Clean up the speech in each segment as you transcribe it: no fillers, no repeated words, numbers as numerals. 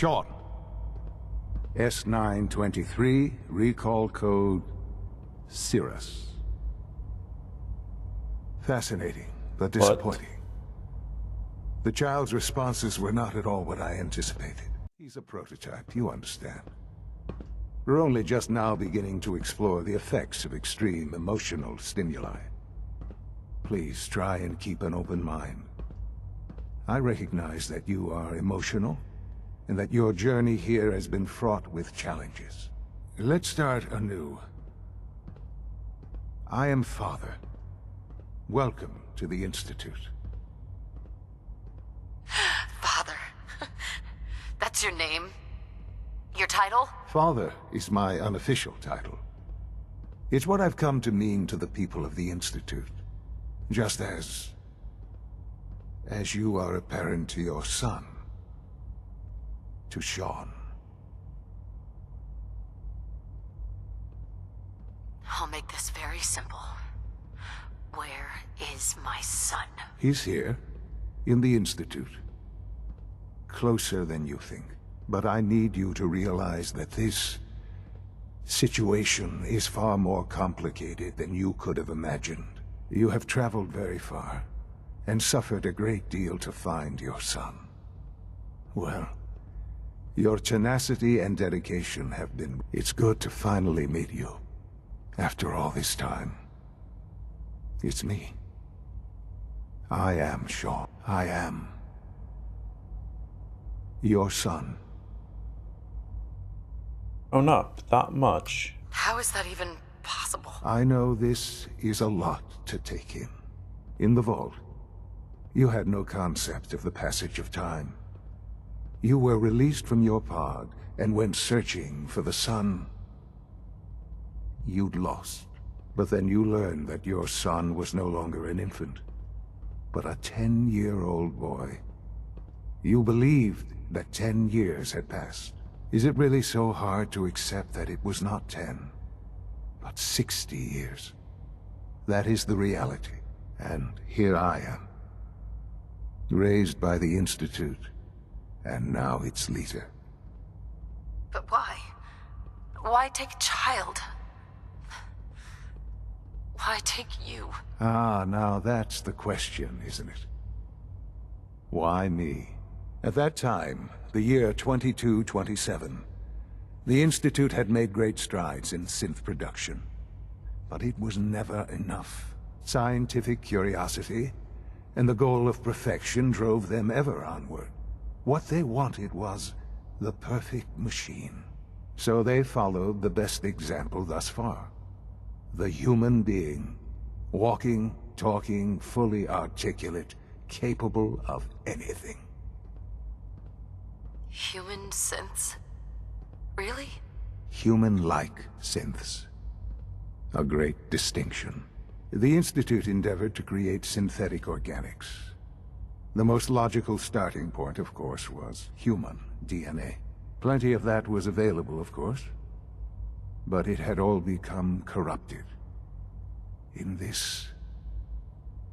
Sean. S923, recall code Cirrus. Fascinating, but disappointing. The child's responses were not at all what I anticipated. He's a prototype, you understand. We're only just now beginning to explore the effects of extreme emotional stimuli. Please try and keep an open mind. I recognize that you are emotional, and that your journey here has been fraught with challenges. Let's start anew. I am Father. Welcome to the Institute. Father. That's your name? Your title? Father is my unofficial title. It's what I've come to mean to the people of the Institute. Just as you are a parent to your son. To Sean. I'll make this very simple. Where is my son? He's here, in the Institute. Closer than you think. But I need you to realize that this situation is far more complicated than you could have imagined. You have traveled very far, and suffered a great deal to find your son. Well, your tenacity and dedication have been... It's good to finally meet you. After all this time. It's me. I am Sean. I am your son. Grown up that much. How is that even possible? I know this is a lot to take in. In the vault, you had no concept of the passage of time. You were released from your pod and went searching for the son you'd lost. But then you learned that your son was no longer an infant, but a 10-year-old boy. You believed that 10 years had passed. Is it really so hard to accept that it was not 10, but 60 years? That is the reality, and here I am. Raised by the Institute, and now its leader. But why? Why take a child? Why take you? Ah, now that's the question, isn't it? Why me? At that time, the year 2227, the Institute had made great strides in synth production. But it was never enough. Scientific curiosity and the goal of perfection drove them ever onward. What they wanted was the perfect machine. So they followed the best example thus far. The human being, walking, talking, fully articulate, capable of anything. Human synths? Really? Human-like synths. A great distinction. The Institute endeavored to create synthetic organics. The most logical starting point, of course, was human DNA. Plenty of that was available, of course. But it had all become corrupted. In this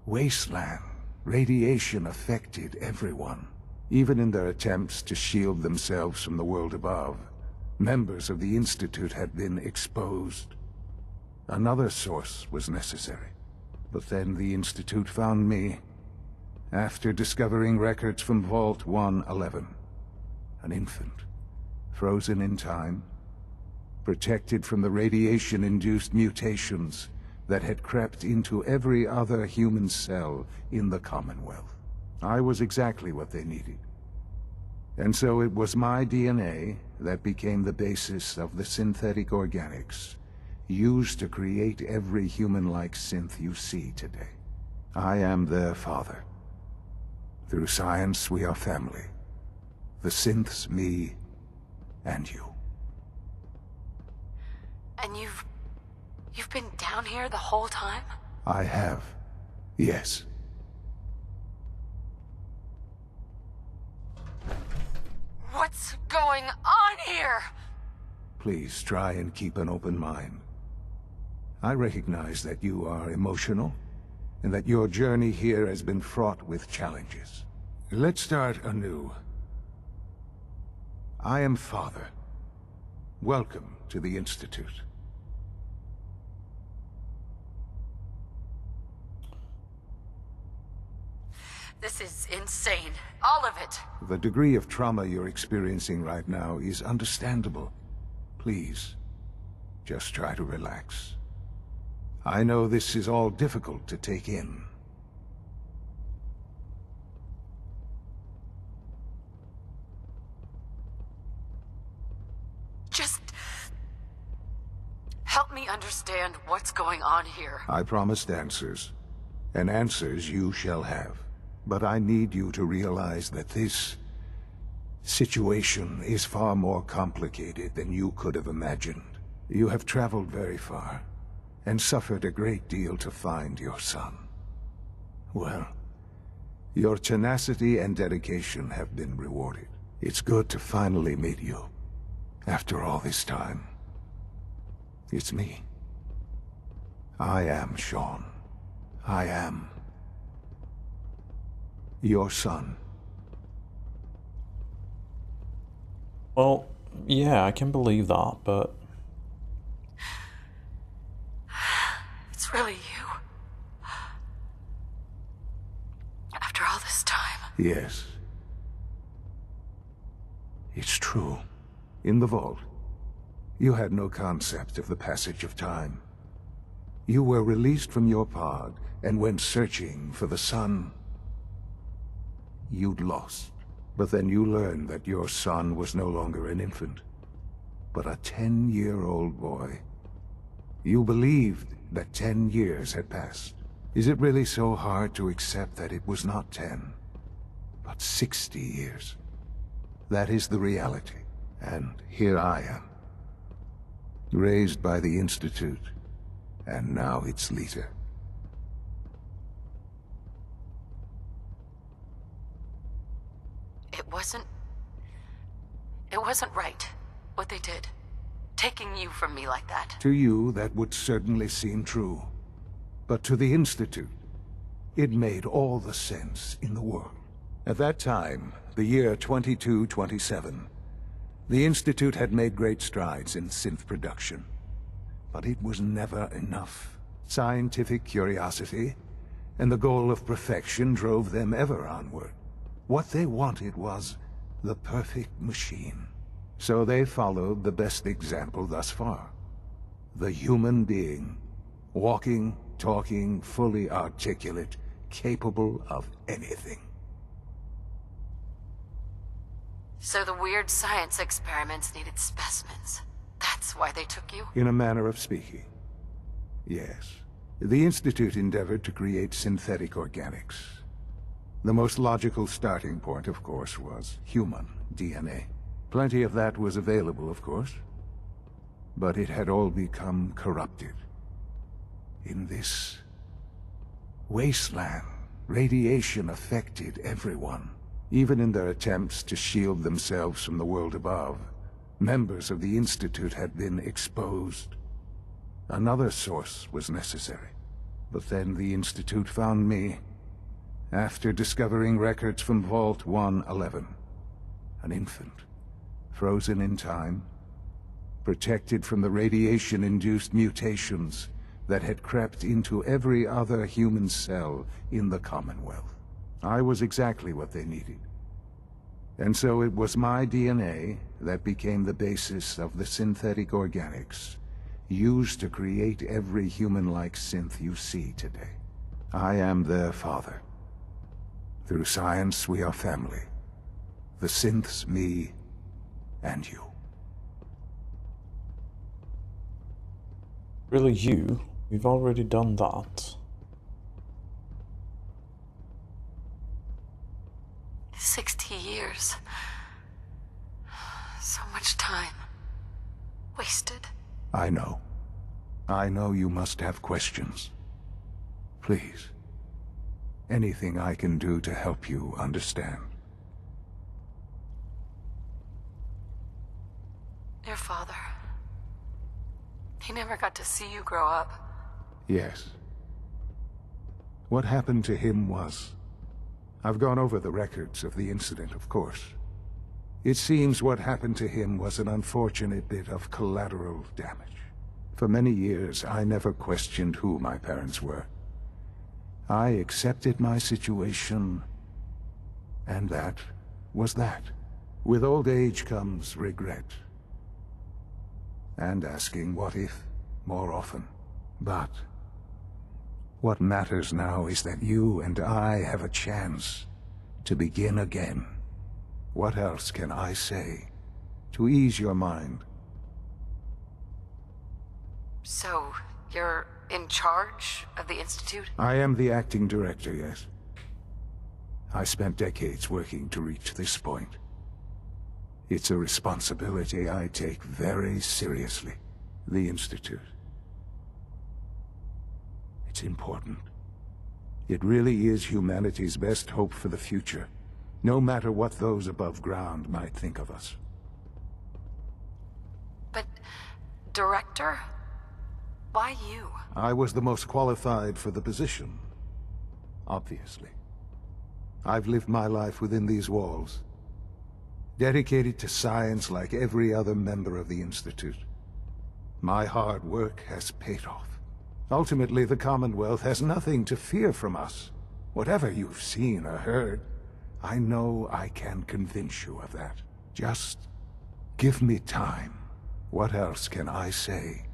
wasteland, radiation affected everyone. Even in their attempts to shield themselves from the world above, members of the Institute had been exposed. Another source was necessary. But then the Institute found me, after discovering records from Vault 111. An infant, frozen in time, protected from the radiation-induced mutations that had crept into every other human cell in the Commonwealth. I was exactly what they needed. And so it was my DNA that became the basis of the synthetic organics used to create every human-like synth you see today. I am their father. Through science, we are family. The synths, me, and you. And you've been down here the whole time? I have, yes. What's going on here? Please try and keep an open mind. I recognize that you are emotional, and that your journey here has been fraught with challenges. Let's start anew. I am Father. Welcome to the Institute. This is insane. All of it. The degree of trauma you're experiencing right now is understandable. Please, just try to relax. I know this is all difficult to take in. Just help me understand what's going on here. I promised answers, and answers you shall have. But I need you to realize that this situation is far more complicated than you could have imagined. You have traveled very far, and suffered a great deal to find your son. Well, your tenacity and dedication have been rewarded. It's good to finally meet you, after all this time. It's me. I am Sean. I am your son. Well, yeah, I can believe that, but... It's really you. After all this time. Yes. It's true. In the vault, you had no concept of the passage of time. You were released from your pod and went searching for the sun you'd lost. But then you learned that your son was no longer an infant, but a 10-year-old boy. You believed that 10 years had passed. Is it really so hard to accept that it was not 10, but 60 years? That is the reality, and here I am, raised by the Institute, and now its leader. It wasn't right, what they did. Taking you from me like that. To you, that would certainly seem true. But to the Institute, it made all the sense in the world. At that time, the year 2227, the Institute had made great strides in synth production. But it was never enough. Scientific curiosity and the goal of perfection drove them ever onward. What they wanted was the perfect machine. So they followed the best example thus far. The human being. Walking, talking, fully articulate, capable of anything. So the weird science experiments needed specimens. That's why they took you? In a manner of speaking. Yes. The Institute endeavored to create synthetic organics. The most logical starting point, of course, was human DNA. Plenty of that was available, of course. But it had all become corrupted. In this wasteland, radiation affected everyone. Even in their attempts to shield themselves from the world above, members of the Institute had been exposed. Another source was necessary. But then the Institute found me, after discovering records from Vault 111. An infant, frozen in time, protected from the radiation-induced mutations that had crept into every other human cell in the Commonwealth. I was exactly what they needed. And so it was my DNA that became the basis of the synthetic organics used to create every human-like synth you see today. I am their father. Through science, we are family. The synths, me, and you. Really, you? We've already done that. 60 years. So much time. Wasted. I know. I know you must have questions. Please. Anything I can do to help you understand. Your father. He never got to see you grow up. Yes. What happened to him was... I've gone over the records of the incident, of course. It seems what happened to him was an unfortunate bit of collateral damage. For many years, I never questioned who my parents were. I accepted my situation, and that was that. With old age comes regret. And asking what if more often. But what matters now is that you and I have a chance to begin again. What else can I say to ease your mind? So, you're in charge of the Institute? I am the acting director, yes. I spent decades working to reach this point. It's a responsibility I take very seriously. The Institute. It's important. It really is humanity's best hope for the future, no matter what those above ground might think of us. But, Director? Why you? I was the most qualified for the position, obviously. I've lived my life within these walls, dedicated to science like every other member of the Institute. My hard work has paid off. Ultimately, the Commonwealth has nothing to fear from us. Whatever you've seen or heard, I know I can convince you of that. Just give me time. What else can I say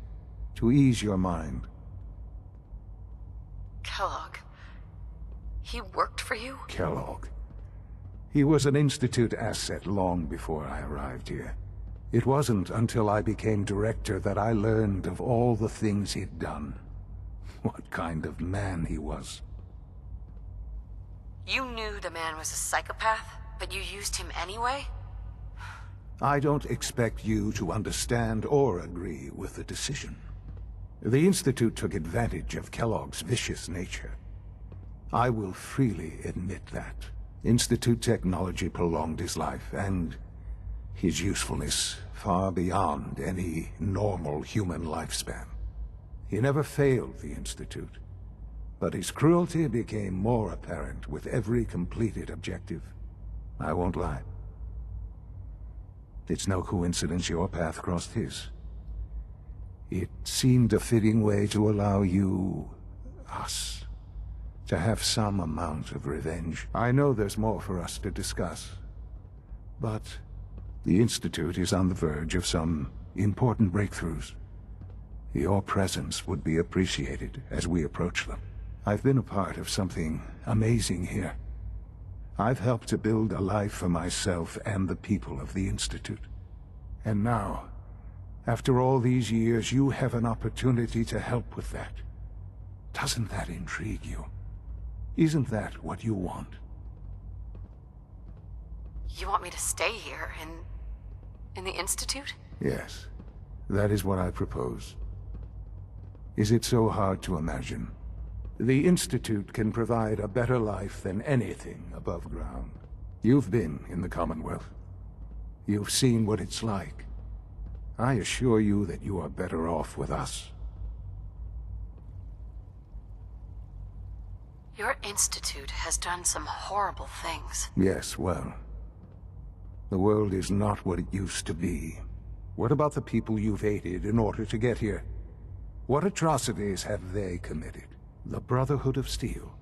to ease your mind? Kellogg. He worked for you? Kellogg. He was an Institute asset long before I arrived here. It wasn't until I became director that I learned of all the things he'd done. What kind of man he was. You knew the man was a psychopath, but you used him anyway? I don't expect you to understand or agree with the decision. The Institute took advantage of Kellogg's vicious nature. I will freely admit that. Institute technology prolonged his life, and his usefulness far beyond any normal human lifespan. He never failed the Institute, but his cruelty became more apparent with every completed objective. I won't lie. It's no coincidence your path crossed his. It seemed a fitting way to allow you, us, to have some amount of revenge. I know there's more for us to discuss, but the Institute is on the verge of some important breakthroughs. Your presence would be appreciated as we approach them. I've been a part of something amazing here. I've helped to build a life for myself and the people of the Institute. And now, after all these years, you have an opportunity to help with that. Doesn't that intrigue you? Isn't that what you want? You want me to stay here, in the Institute? Yes, that is what I propose. Is it so hard to imagine? The Institute can provide a better life than anything above ground. You've been in the Commonwealth. You've seen what it's like. I assure you that you are better off with us. Your Institute has done some horrible things. Yes, well, the world is not what it used to be. What about the people you've aided in order to get here? What atrocities have they committed? The Brotherhood of Steel.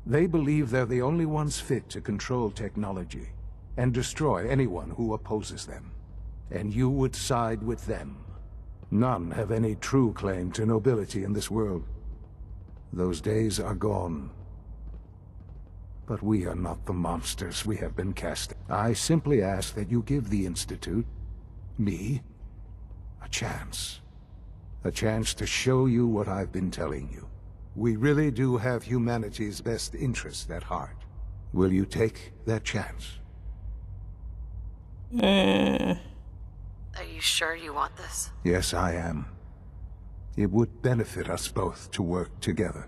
They believe they're the only ones fit to control technology and destroy anyone who opposes them. And you would side with them. None have any true claim to nobility in this world. Those days are gone. But we are not the monsters we have been cast. I simply ask that you give the Institute, me, a chance. A chance to show you what I've been telling you. We really do have humanity's best interest at heart. Will you take that chance? Are you sure you want this? Yes, I am. It would benefit us both to work together.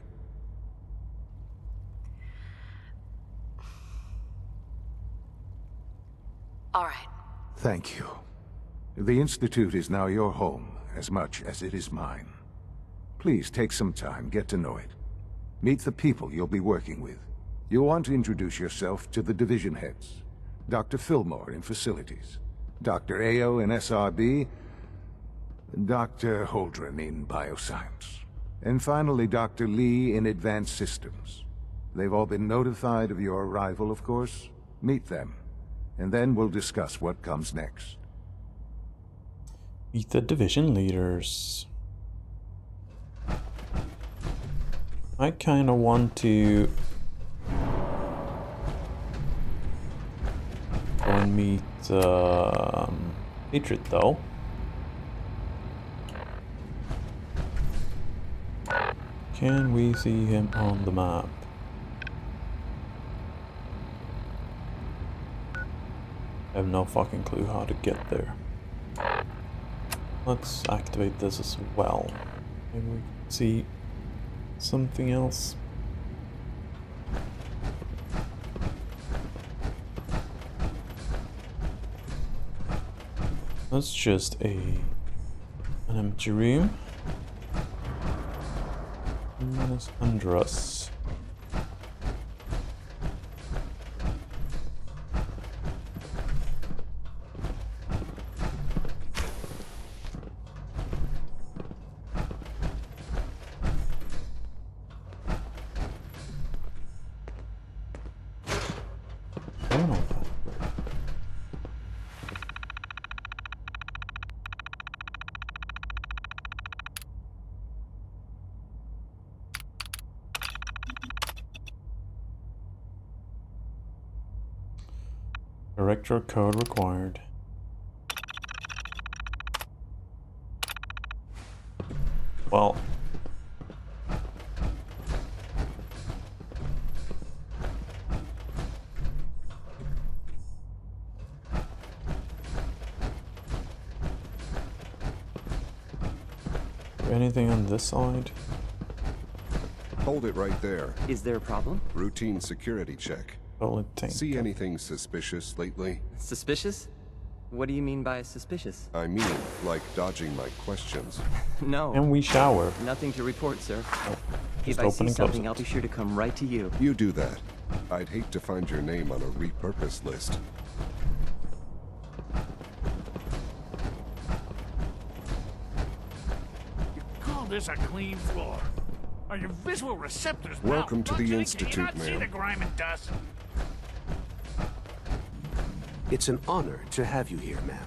All right. Thank you. The Institute is now your home, as much as it is mine. Please take some time, get to know it. Meet the people you'll be working with. You'll want to introduce yourself to the division heads. Dr. Fillmore in Facilities, Dr. Ayo in SRB, Dr. Holdren in Bioscience, and finally Dr. Lee in Advanced Systems. They've all been notified of your arrival, of course. Meet them, and then we'll discuss what comes next. Meet the division leaders. I kind of want to go and meet Patriot though. Can we see him on the map? I have no fucking clue how to get there. Let's activate this as well. Maybe we can see something else. That's just an empty room. And then it's under us. Director code required. Well, anything on this side? Hold it right there. Is there a problem? Routine security check. See anything suspicious lately? Suspicious? What do you mean by suspicious? I mean, like dodging my questions. No. And we shower. Nothing to report, sir. Just If I open see and close something, it. I'll be sure to come right to you. You do that. I'd hate to find your name on a repurpose list. You call this a clean floor? Are your visual receptors Welcome to the malfunctioning? Institute, Can you not see ma'am. the grime and dust? It's an honor to have you here, ma'am.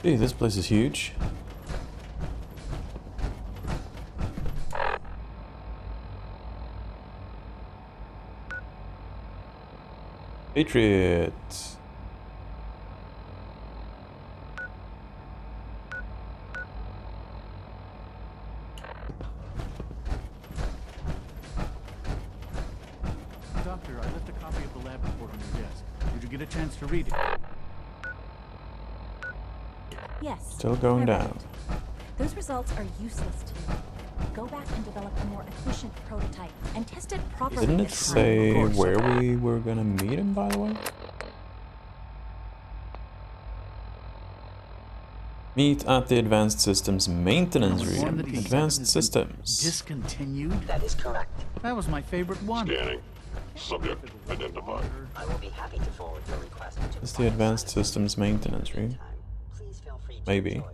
Hey, this place is huge. Patriot. Doctor, I left a copy of the lab report on your desk. Did you get a chance to read it? Yes. Still going I read down. it. Those results are useless to me. Go back and develop a more efficient prototype and test it properly. Didn't it this time. say Of course. where we were gonna meet him, by the way? Meet at the Advanced Systems Maintenance Inform the Room. team Advanced has been Systems. Discontinued? That is correct. That was my favorite one. Scanning. Subject identified. I will be happy to forward your request to It's the Advanced Systems Maintenance Room. Please feel free to Maybe. enjoy.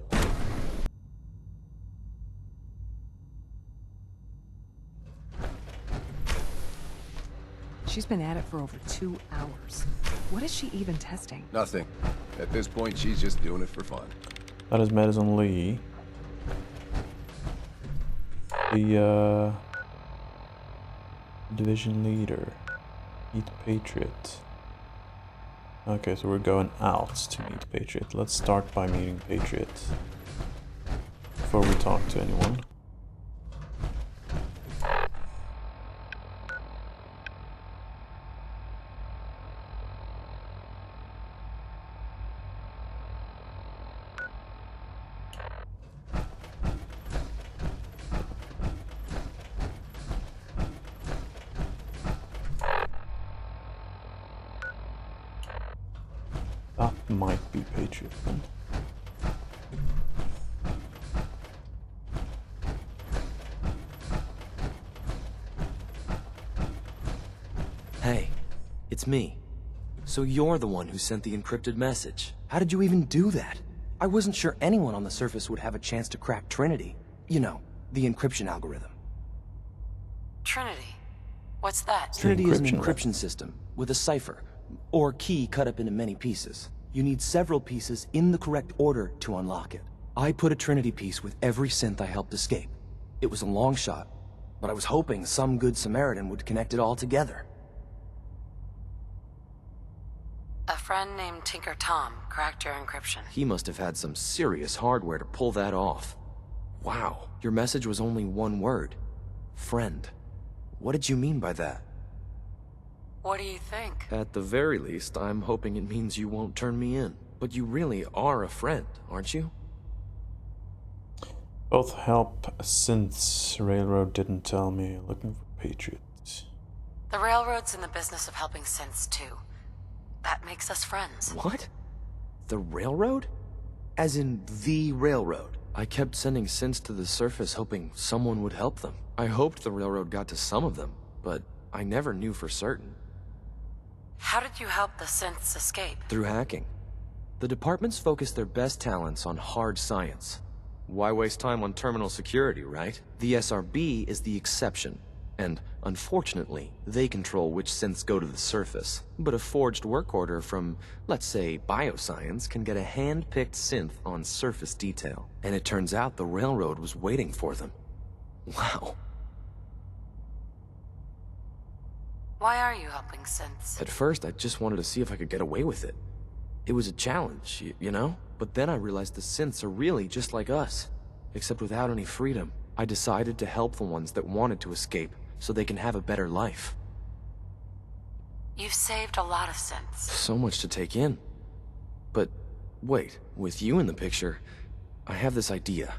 She's been at it for over 2 hours. What is she even testing? Nothing. At this point, she's just doing it for fun. That is Madison Lee. The division leader. Meet Patriot. Okay, so we're going out to meet Patriot. Let's start by meeting Patriot before we talk to anyone. might be Patriot then. Hey, it's me. So you're the one who sent the encrypted message. How did you even do that? I wasn't sure anyone on the surface would have a chance to crack Trinity. You know, the encryption algorithm. Trinity? What's that? Trinity is an encryption system with a cipher, or key cut up into many pieces. You need several pieces in the correct order to unlock it. I put a Trinity piece with every synth I helped escape. It was a long shot, but I was hoping some good Samaritan would connect it all together. A friend named Tinker Tom cracked your encryption. He must have had some serious hardware to pull that off. Wow, your message was only one word. Friend. What did you mean by that? What do you think? At the very least, I'm hoping it means you won't turn me in. But you really are a friend, aren't you? Both help since Railroad didn't tell me. Looking for Patriots. The Railroad's in the business of helping synths too. That makes us friends. What? The Railroad? As in the Railroad? I kept sending synths to the surface hoping someone would help them. I hoped the Railroad got to some of them, but I never knew for certain. How did you help the synths escape? Through hacking. The departments focus their best talents on hard science. Why waste time on terminal security, right? The SRB is the exception. And, unfortunately, they control which synths go to the surface. But a forged work order from, let's say, bioscience can get a hand-picked synth on surface detail. And it turns out the Railroad was waiting for them. Wow. Why are you helping synths? At first, I just wanted to see if I could get away with it. It was a challenge, you know? But then I realized the synths are really just like us, except without any freedom. I decided to help the ones that wanted to escape, so they can have a better life. You've saved a lot of synths. So much to take in. But wait, with you in the picture, I have this idea.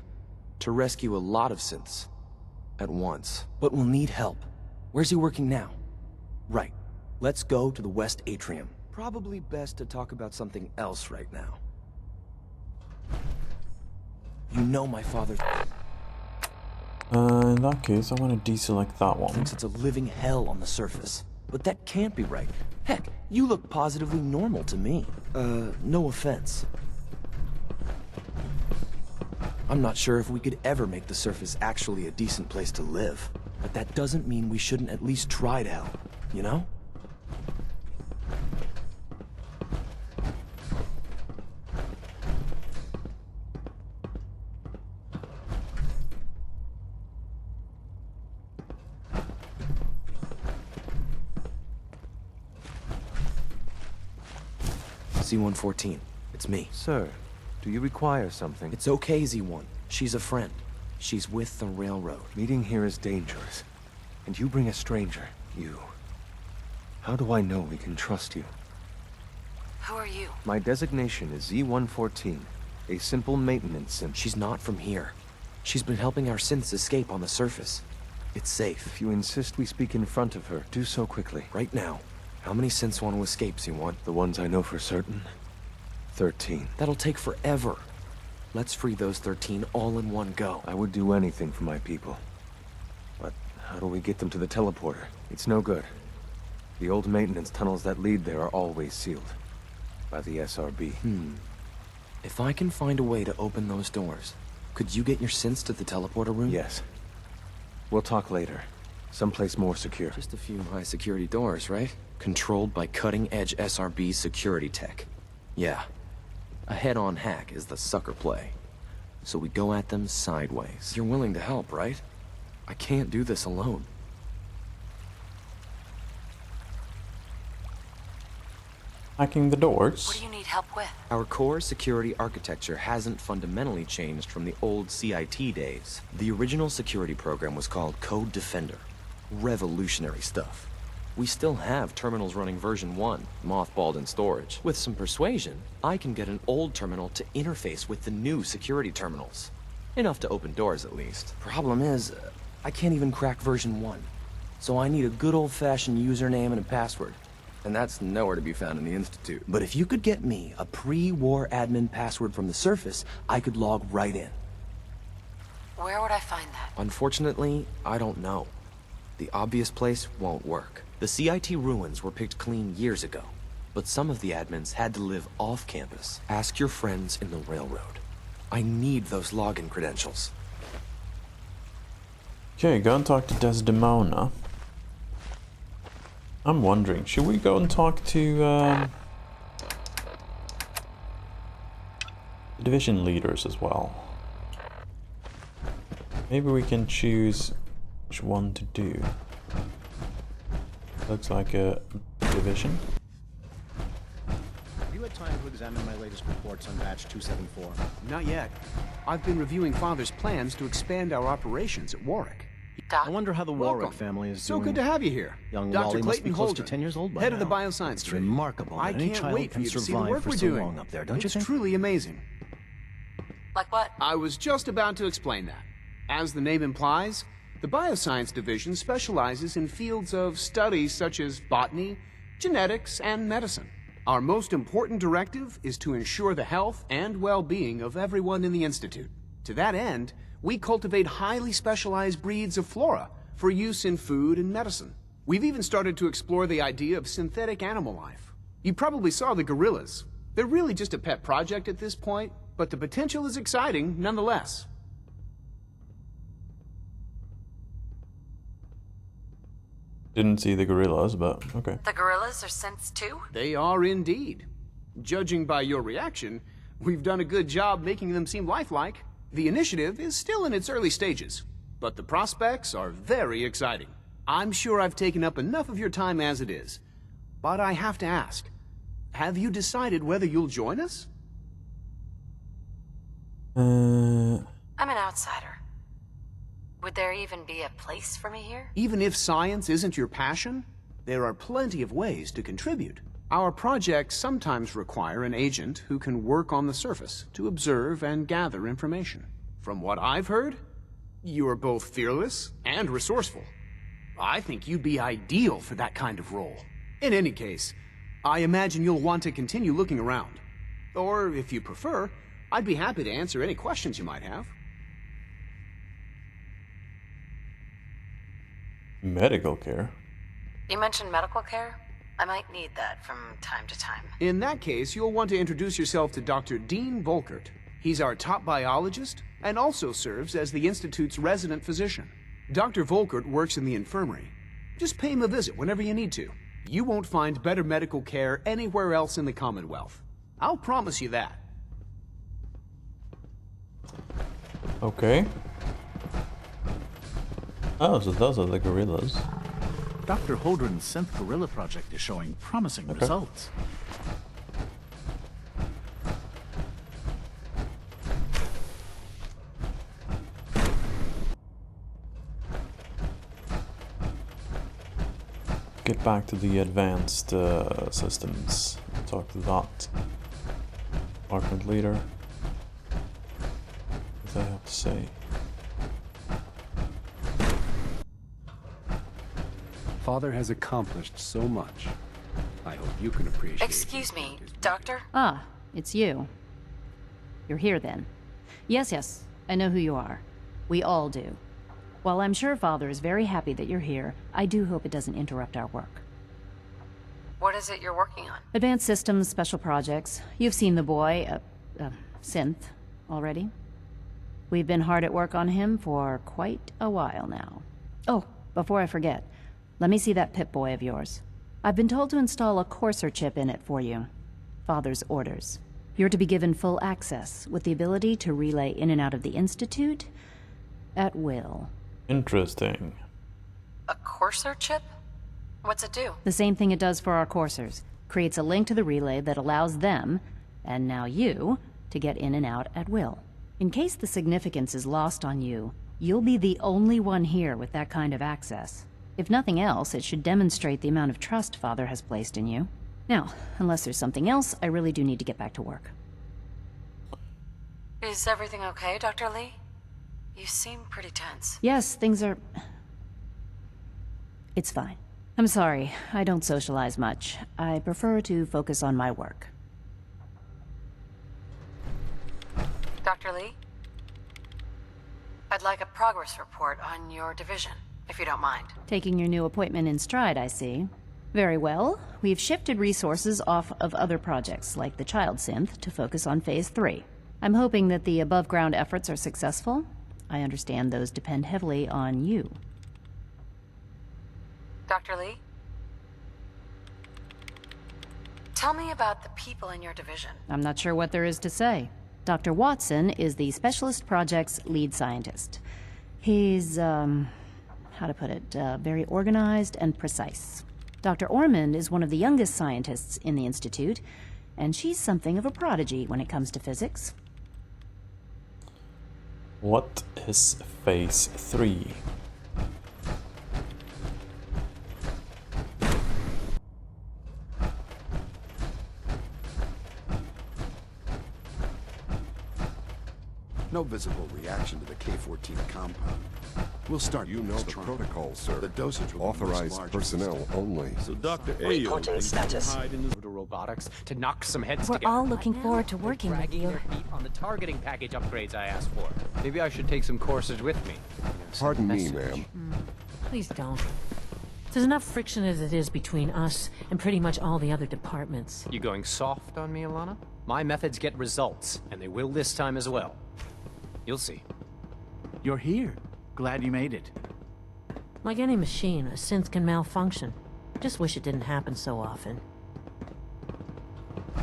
To rescue a lot of synths. At once. But we'll need help. Where's he working now? Right. Let's go to the West Atrium. Probably best to talk about something else right now. You know my father... In that case, I want to deselect that one. Thinks it's a living hell on the surface. But that can't be right. Heck, you look positively normal to me. No offense. I'm not sure if we could ever make the surface actually a decent place to live. But that doesn't mean we shouldn't at least try to help, you know? Z114, it's me. Sir, do you require something? It's okay, Z1. She's a friend. She's with the Railroad. Meeting here is dangerous. And you bring a stranger. You. How do I know we can trust you? Who are you? My designation is Z114, a simple maintenance synth. She's not from here. She's been helping our synths escape on the surface. It's safe. If you insist we speak in front of her, do so quickly. Right now. How many synths want to escape, Z1? The ones I know for certain? 13. That'll take forever. Let's free those 13 all in one go. I would do anything for my people. But how do we get them to the teleporter? It's no good. The old maintenance tunnels that lead there are always sealed. By the SRB. If I can find a way to open those doors, could you get your synths to the teleporter room? Yes. We'll talk later. Someplace more secure. Just a few high security doors, right? Controlled by cutting-edge SRB security tech. Yeah. A head-on hack is the sucker play. So we go at them sideways. You're willing to help, right? I can't do this alone. Hacking the doors? What do you need help with? Our core security architecture hasn't fundamentally changed from the old CIT days. The original security program was called Code Defender. Revolutionary stuff. We still have terminals running version 1, mothballed in storage. With some persuasion, I can get an old terminal to interface with the new security terminals. Enough to open doors, at least. Problem is, I can't even crack version 1. So I need a good old-fashioned username and a password. And that's nowhere to be found in the Institute. But if you could get me a pre-war admin password from the surface, I could log right in. Where would I find that? Unfortunately, I don't know. The obvious place won't work. The CIT ruins were picked clean years ago, but some of the admins had to live off campus. Ask your friends in the railroad. I need those login credentials. Okay, go and talk to Desdemona. I'm wondering, should we go and talk to the division leaders as well? Maybe we can choose which one to do. Looks like a division. Have you had time to examine my latest reports on batch 274? Not yet. I've been reviewing Father's plans to expand our operations at Warwick. I wonder how the Warwick family is doing. So good to have you here. Young Dr. Wally must be Clayton close Holden, to 10 years old by head now. of the bioscience It's tree. remarkable I that any can't child wait for can you to see the survive work for we're so doing. long up there, don't you It's think? truly amazing. Like what? I was just about to explain that. As the name implies, the Bioscience Division specializes in fields of studies such as botany, genetics, and medicine. Our most important directive is to ensure the health and well-being of everyone in the Institute. To that end, we cultivate highly specialized breeds of flora for use in food and medicine. We've even started to explore the idea of synthetic animal life. You probably saw the gorillas. They're really just a pet project at this point, but the potential is exciting nonetheless. Didn't see the gorillas, but okay. The gorillas are synths too? They are indeed. Judging by your reaction, we've done a good job making them seem lifelike. The initiative is still in its early stages, but the prospects are very exciting. I'm sure I've taken up enough of your time as it is, but I have to ask, have you decided whether you'll join us? I'm an outsider. Would there even be a place for me here? Even if science isn't your passion, there are plenty of ways to contribute. Our projects sometimes require an agent who can work on the surface to observe and gather information. From what I've heard, you are both fearless and resourceful. I think you'd be ideal for that kind of role. In any case, I imagine you'll want to continue looking around. Or, if you prefer, I'd be happy to answer any questions you might have. Medical care? You mentioned medical care? I might need that from time to time. In that case, you'll want to introduce yourself to Dr. Dean Volkert. He's our top biologist and also serves as the Institute's resident physician. Dr. Volkert works in the infirmary. Just pay him a visit whenever you need to. You won't find better medical care anywhere else in the Commonwealth. I'll promise you that. Okay. Oh, so those are the gorillas. Dr. Holdren's synth gorilla project is showing promising results. Get back to the advanced systems. Talk to that department leader. What do they have to say? Father has accomplished so much. I hope you can appreciate it. Excuse me, Doctor? Ah, it's you. You're here then. Yes, I know who you are. We all do. While I'm sure Father is very happy that you're here, I do hope it doesn't interrupt our work. What is it you're working on? Advanced systems, special projects. You've seen the boy, Synth, already. We've been hard at work on him for quite a while now. Oh, before I forget, let me see that Pip-Boy of yours. I've been told to install a courser chip in it for you. Father's orders. You're to be given full access, with the ability to relay in and out of the Institute at will. Interesting. A courser chip? What's it do? The same thing it does for our coursers. Creates a link to the relay that allows them, and now you, to get in and out at will. In case the significance is lost on you, you'll be the only one here with that kind of access. If nothing else, it should demonstrate the amount of trust Father has placed in you. Now, unless there's something else, I really do need to get back to work. Is everything okay, Dr. Lee? You seem pretty tense. Yes, things are... It's fine. I'm sorry, I don't socialize much. I prefer to focus on my work. Dr. Lee? I'd like a progress report on your division, if you don't mind. Taking your new appointment in stride, I see. Very well. We've shifted resources off of other projects, like the child synth, to focus on Phase 3. I'm hoping that the above-ground efforts are successful. I understand those depend heavily on you. Dr. Lee? Tell me about the people in your division. I'm not sure what there is to say. Dr. Watson is the Specialist Project's lead scientist. He's, how to put it, very organized and precise. Dr. Ormond is one of the youngest scientists in the Institute, and she's something of a prodigy when it comes to physics. What is Phase 3? No visible reaction to the K-14 compound. We'll start. You know the protocol, sir. The dosage will Authorized personnel only. So Dr. Reporting status. To robotics to knock some heads We're together. all looking forward to working with Dragging you. their feet on the targeting package upgrades I asked for. Maybe I should take some courses with me. Pardon me, ma'am. Please don't. There's enough friction as it is between us and pretty much all the other departments. You going soft on me, Alana? My methods get results, and they will this time as well. You'll see. You're here. Glad you made it. Like any machine, a synth can malfunction. Just wish it didn't happen so often.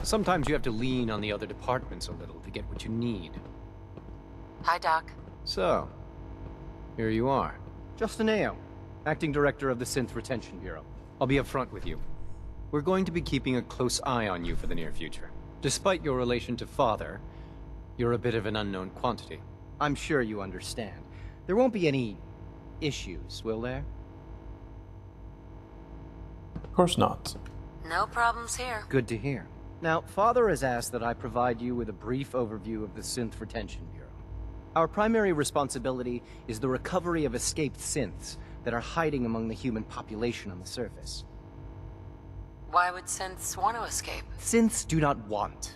Sometimes you have to lean on the other departments a little to get what you need. Hi, Doc. So, here you are. Justin Ayo, Acting Director of the Synth Retention Bureau. I'll be upfront with you. We're going to be keeping a close eye on you for the near future. Despite your relation to Father, you're a bit of an unknown quantity. I'm sure you understand. There won't be any issues, will there? Of course not. No problems here. Good to hear. Now, Father has asked that I provide you with a brief overview of the Synth Retention Bureau. Our primary responsibility is the recovery of escaped synths that are hiding among the human population on the surface. Why would synths want to escape? Synths do not want.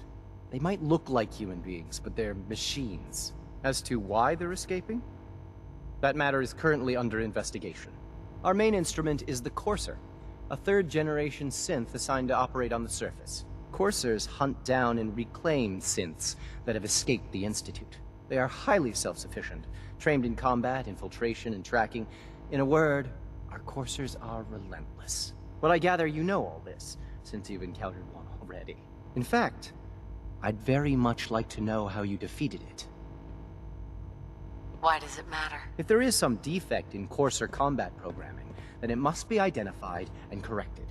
They might look like human beings, but they're machines. As to why they're escaping? That matter is currently under investigation. Our main instrument is the Courser, a third-generation synth assigned to operate on the surface. Coursers hunt down and reclaim synths that have escaped the Institute. They are highly self-sufficient, trained in combat, infiltration, and tracking. In a word, our Coursers are relentless. But I gather you know all this, since you've encountered one already. In fact, I'd very much like to know how you defeated it. Why does it matter? If there is some defect in Courser combat programming, then it must be identified and corrected.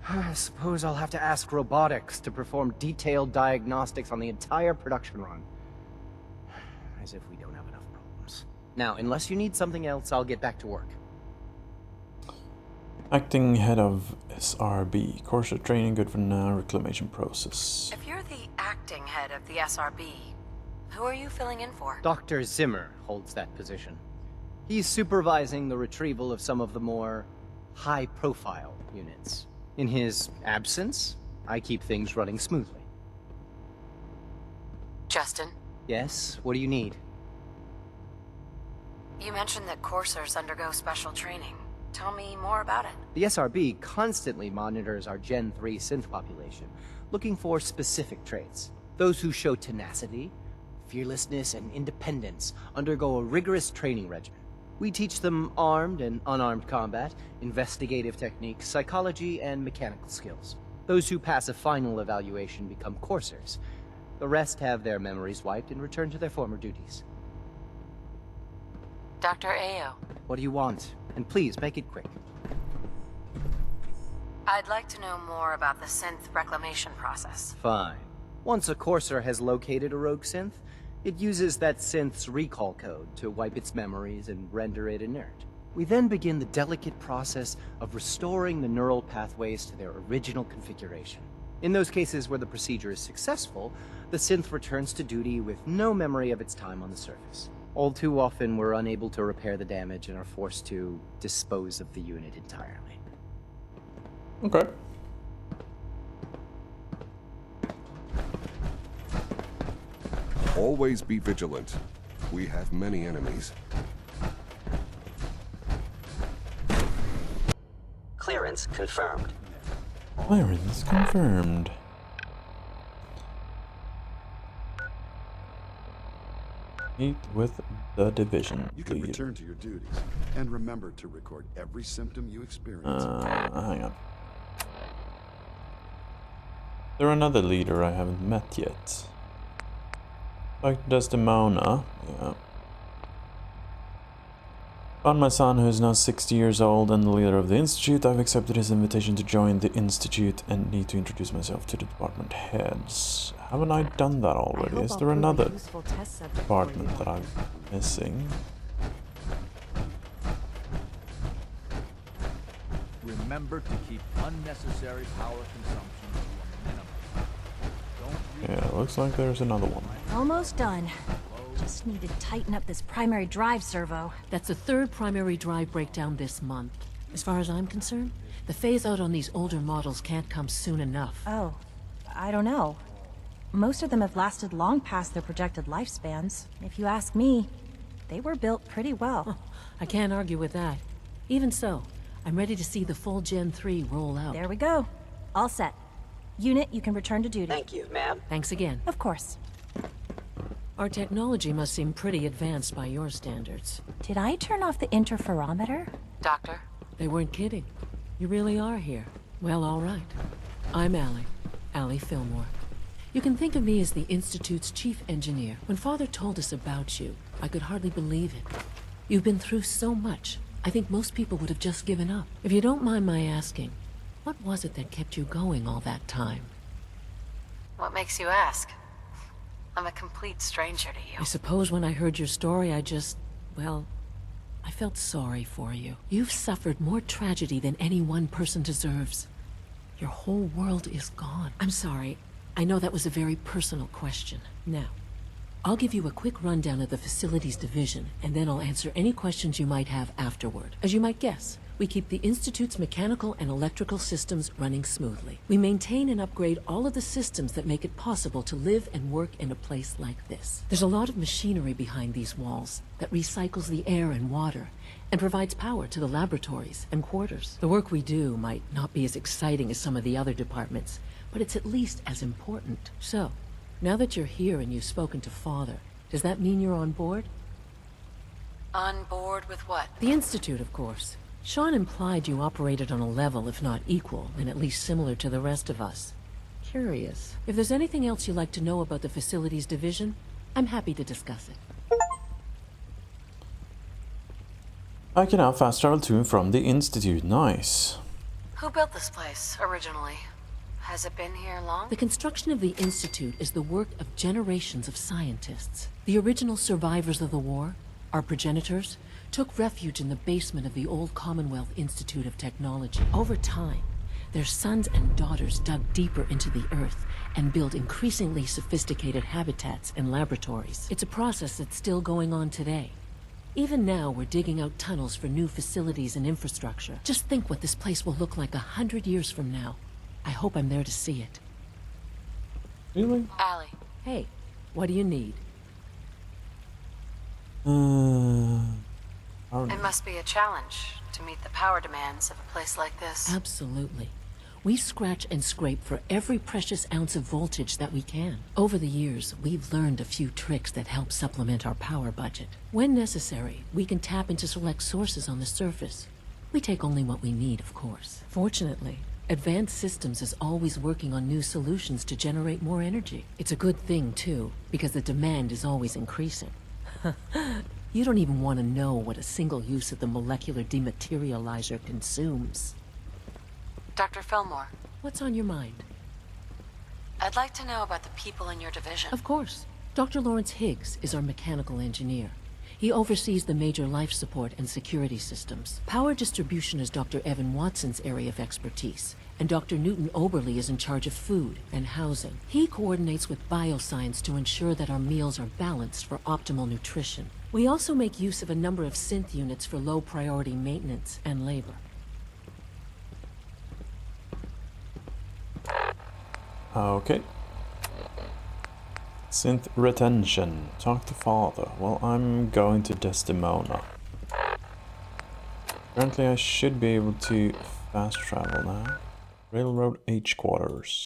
I suppose I'll have to ask robotics to perform detailed diagnostics on the entire production run. As if we don't have enough problems. Now, unless you need something else, I'll get back to work. Acting head of SRB. Courser training good for now. Reclamation process. If you're the acting head of the SRB, who are you filling in for? Dr. Zimmer holds that position. He's supervising the retrieval of some of the more high-profile units. In his absence, I keep things running smoothly. Justin? Yes? What do you need? You mentioned that coursers undergo special training. Tell me more about it. The SRB constantly monitors our Gen 3 synth population, looking for specific traits. Those who show tenacity, fearlessness, and independence undergo a rigorous training regimen. We teach them armed and unarmed combat, investigative techniques, psychology, and mechanical skills. Those who pass a final evaluation become coursers. The rest have their memories wiped and return to their former duties. Dr. Ayo. What do you want? And please, make it quick. I'd like to know more about the synth reclamation process. Fine. Once a courser has located a rogue synth, it uses that synth's recall code to wipe its memories and render it inert. We then begin the delicate process of restoring the neural pathways to their original configuration. In those cases where the procedure is successful, the synth returns to duty with no memory of its time on the surface. All too often, we're unable to repair the damage and are forced to dispose of the unit entirely. Okay. Always be vigilant. We have many enemies. Clearance confirmed. Clearance confirmed. Meet with the division You can lead. return to your duties and remember to record every symptom you experience. Hang on. There's another leader I haven't met yet. Like Desdemona, yeah. On my son, who is now 60 years old and the leader of the Institute, I've accepted his invitation to join the Institute and need to introduce myself to the department heads. Haven't I done that already? Is there another department that I'm missing? Remember to keep unnecessary power consumption to a minimum. Yeah, looks like there's another one. Almost done. Just need to tighten up this primary drive servo. That's the third primary drive breakdown this month. As far as I'm concerned, the phase out on these older models can't come soon enough. Oh, I don't know. Most of them have lasted long past their projected lifespans. If you ask me, they were built pretty well. I can't argue with that. Even so, I'm ready to see the full Gen 3 roll out. There we go. All set. Unit, you can return to duty. Thank you, ma'am. Thanks again. Of course. Our technology must seem pretty advanced by your standards. Did I turn off the interferometer? Doctor? They weren't kidding. You really are here. Well, all right. I'm Allie Fillmore. You can think of me as the Institute's chief engineer. When Father told us about you, I could hardly believe it. You've been through so much, I think most people would have just given up. If you don't mind my asking, what was it that kept you going all that time? What makes you ask? I'm a complete stranger to you. I suppose when I heard your story, well, I felt sorry for you. You've suffered more tragedy than any one person deserves. Your whole world is gone. I'm sorry. I know that was a very personal question. Now, I'll give you a quick rundown of the Facilities Division, and then I'll answer any questions you might have afterward. As you might guess, we keep the Institute's mechanical and electrical systems running smoothly. We maintain and upgrade all of the systems that make it possible to live and work in a place like this. There's a lot of machinery behind these walls that recycles the air and water and provides power to the laboratories and quarters. The work we do might not be as exciting as some of the other departments, but it's at least as important. So, now that you're here and you've spoken to Father, does that mean you're on board? On board with what? The Institute, of course. Sean implied you operated on a level, if not equal, and at least similar to the rest of us. Curious. If there's anything else you'd like to know about the Facilities Division, I'm happy to discuss it. I can now fast travel to and from the Institute. Nice. Who built this place, originally? Has it been here long? The construction of the Institute is the work of generations of scientists. The original survivors of the war, our progenitors, took refuge in the basement of the old Commonwealth Institute of Technology. Over time, their sons and daughters dug deeper into the earth and built increasingly sophisticated habitats and laboratories. It's a process that's still going on today. Even now, we're digging out tunnels for new facilities and infrastructure. Just think what this place will look like 100 years from now. I hope I'm there to see it. Really? Allie. Hey, what do you need? It must be a challenge to meet the power demands of a place like this. Absolutely. We scratch and scrape for every precious ounce of voltage that we can. Over the years, we've learned a few tricks that help supplement our power budget. When necessary, we can tap into select sources on the surface. We take only what we need, of course. Fortunately, Advanced Systems is always working on new solutions to generate more energy. It's a good thing, too, because the demand is always increasing. You don't even want to know what a single use of the molecular dematerializer consumes. Dr. Fillmore. What's on your mind? I'd like to know about the people in your division. Of course. Dr. Lawrence Higgs is our mechanical engineer. He oversees the major life support and security systems. Power distribution is Dr. Evan Watson's area of expertise, and Dr. Newton Oberly is in charge of food and housing. He coordinates with bioscience to ensure that our meals are balanced for optimal nutrition. We also make use of a number of synth units for low-priority maintenance and labor. Okay. Synth retention. Talk to father. Well, I'm going to Desdemona. Apparently I should be able to fast travel now. Railroad H quarters.